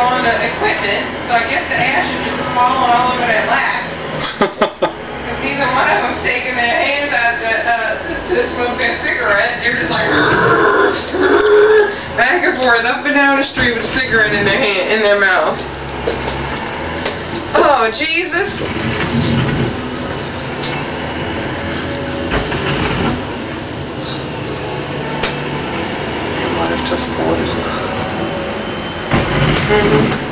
on the equipment, so I guess the ash is just falling all over that lap. Because neither one of them's taking their hands out to smoke that cigarette. They're just like back and forth, up and down the street with a cigarette in their hand, in their mouth. Oh, Jesus. Just orders. Mm-hmm.